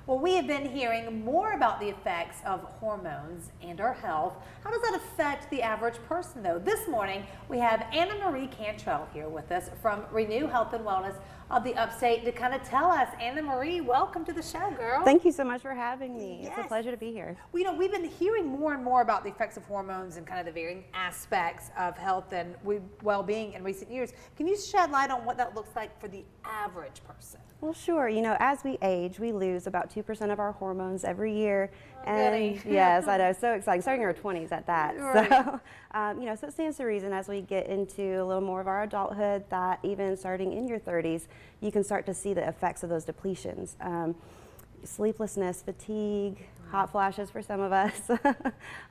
Well, we have been hearing more about the effects of hormones and our health. How does that affect the average person, though? This morning, we have Annamarie Cantrell here with us from Renew Health and Wellness of the UpState to kind of tell us. Annamarie, welcome to the show, girl. Thank you so much for having me. Yes. It's a pleasure to be here. Well, we've been hearing more and more about the effects of hormones and kind of the varying aspects of health and well-being in recent years. Can you shed light on what that looks like for the average person? Well, sure. As we age, we lose about 2% of our hormones every year. And yes, I know, so exciting. Starting in our 20s at that. Right. So, so it stands to reason as we get into a little more of our adulthood that even starting in your 30s, you can start to see the effects of those depletions. Sleeplessness, fatigue, hot flashes for some of us,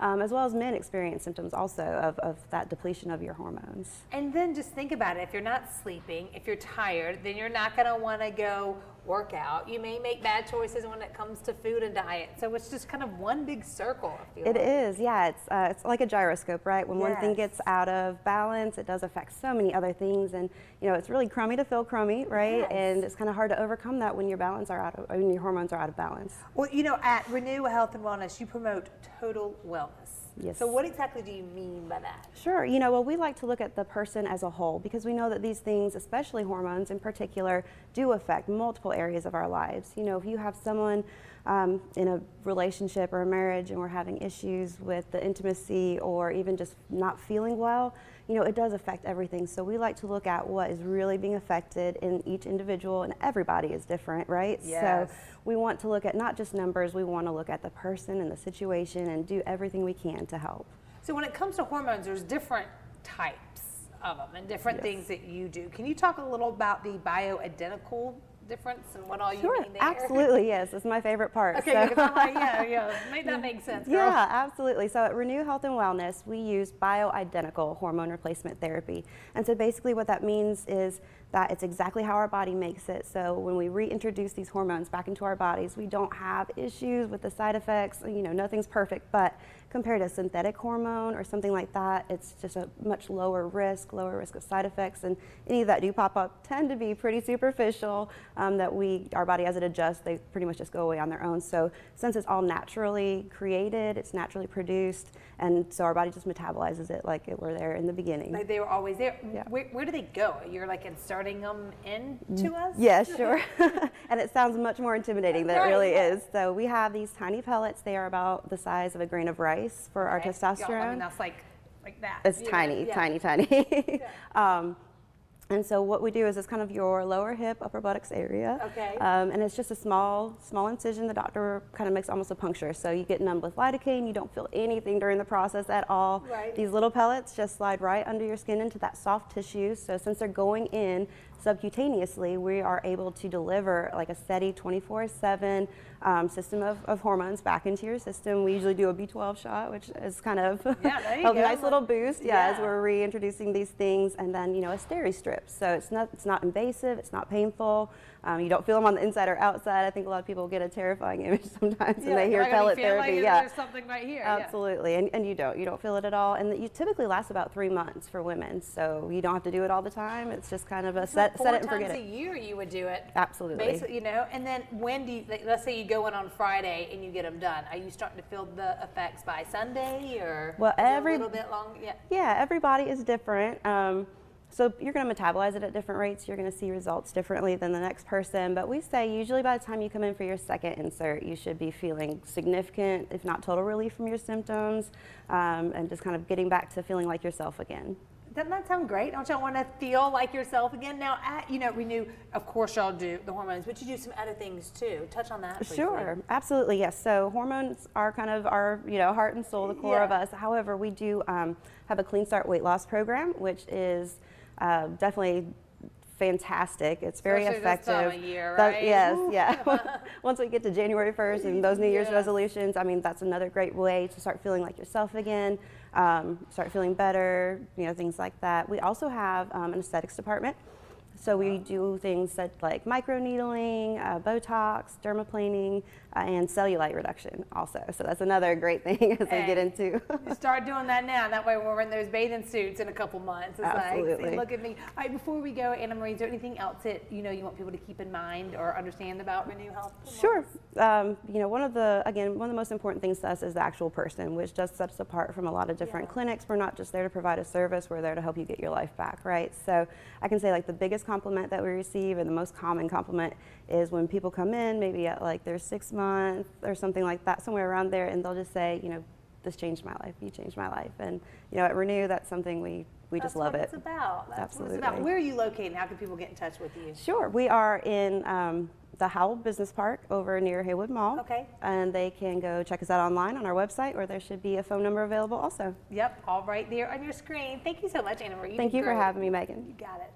as well as men experience symptoms also of that depletion of your hormones. And then just think about it. If you're not sleeping, if you're tired, then you're not going to want to go work out. You may make bad choices when it comes to food and diet. So it's just kind of one big circle, I feel It like. is, yeah. It's like a gyroscope, right? When one thing Yes. gets out of balance, it does affect so many other things. And it's really crummy to feel crummy, right? Yes. And it's kind of hard to overcome that when your when your hormones are out of balance. Well, at Renew Health and Wellness, you promote total wellness. Yes. So what exactly do you mean by that? Sure. Well, we like to look at the person as a whole because we know that these things, especially hormones in particular, do affect multiple areas of our lives. If you have someone in a relationship or a marriage and we're having issues with the intimacy or even just not feeling well, it does affect everything. So we like to look at what is really being affected in each individual, and everybody is different, right? Yes. So we want to look at not just numbers, we want to look at the person and the situation and do everything we can to help. So when it comes to hormones, there's different types of them and different Yes. things that you do. Can you talk a little about the bioidentical difference and what all you Sure, mean there? absolutely, yes. It's my favorite part. Okay, so. because I'm like, make that make sense, girl. Yeah, absolutely. So at Renew Health and Wellness, we use bioidentical hormone replacement therapy. And so basically what that means is that it's exactly how our body makes it. So when we reintroduce these hormones back into our bodies, we don't have issues with the side effects. Nothing's perfect, but compared to synthetic hormone or something like that, it's just a much lower risk of side effects. And any that do pop up tend to be pretty superficial, that our body, as it adjusts, they pretty much just go away on their own. So since it's all naturally created, it's naturally produced, and so our body just metabolizes it like it were there in the beginning. Like they were always there. Yeah. Where do they go? You're like inserting them into us? Yeah, sure. And it sounds much more intimidating than Right, it really yeah. is. So we have these tiny pellets. They are about the size of a grain of rice for our Okay. testosterone. Yeah, I mean, that's like that. It's Yeah, tiny, yeah. tiny. And so what we do is it's kind of your lower hip, upper buttocks area. Okay. And it's just a small incision. The doctor kind of makes almost a puncture. So you get numbed with lidocaine. You don't feel anything during the process at all. Right. These little pellets just slide right under your skin into that soft tissue. So since they're going in subcutaneously, we are able to deliver like a steady 24/7 system of hormones back into your system. We usually do a B12 shot, which is kind of there you a go. nice little boost, as Yeah. we're reintroducing these things, and then a steri strip. So it's not invasive, it's not painful. You don't feel them on the inside or outside. I think a lot of people get a terrifying image sometimes when they hear pellet therapy. There's something right here. Absolutely, and you don't feel it at all, and you typically last about 3 months for women, so you don't have to do it all the time. It's just kind of a set it and forget it. 4 times a year you would do it. Absolutely. Basically, and then when do you, let's say you go in on Friday and you get them done, are you starting to feel the effects by Sunday, or Well, is it a little bit long? Yeah, everybody is different. So you're going to metabolize it at different rates. You're going to see results differently than the next person. But we say usually by the time you come in for your second insert, you should be feeling significant, if not total relief from your symptoms, and just kind of getting back to feeling like yourself again. Doesn't that sound great? Don't y'all want to feel like yourself again? Now, at Renew, of course y'all do the hormones, but you do some other things too. Touch on that, please. Sure, absolutely, yes. So hormones are kind of our heart and soul, the core of us. However, we do have a Clean Start weight loss program, which is definitely fantastic. It's very effective. This time of year, right? Yes, yeah. Once we get to January 1st and those New Year's Yes. resolutions, I mean, that's another great way to start feeling like yourself again, start feeling better, things like that. We also have an aesthetics department. So we do things such like microneedling, Botox, dermaplaning, and cellulite reduction also. So that's another great thing as we get into. You start doing that now. That way we're in those bathing suits in a couple months. It's Absolutely. like, see, look at me. All right, before we go, Annamarie, is there anything else that you want people to keep in mind or understand about Renew Health? Sure. One of the most important things to us is the actual person, which just sets us apart from a lot of different clinics. We're not just there to provide a service, we're there to help you get your life back, right? So I can say like the biggest compliment that we receive and the most common compliment is when people come in, maybe at like their 6 months or something like that, somewhere around there, and they'll just say, this changed my life, you changed my life. And at Renew, that's something we just love it. That's what it's about. That's Absolutely. what it's about. Where are you located? How can people get in touch with you? Sure. We are in the Howell Business Park over near Haywood Mall. Okay. And they can go check us out online on our website, or there should be a phone number available also. Yep, all right there on your screen. Thank you so much, Annamarie. Thank you for having me, Megan. You got it.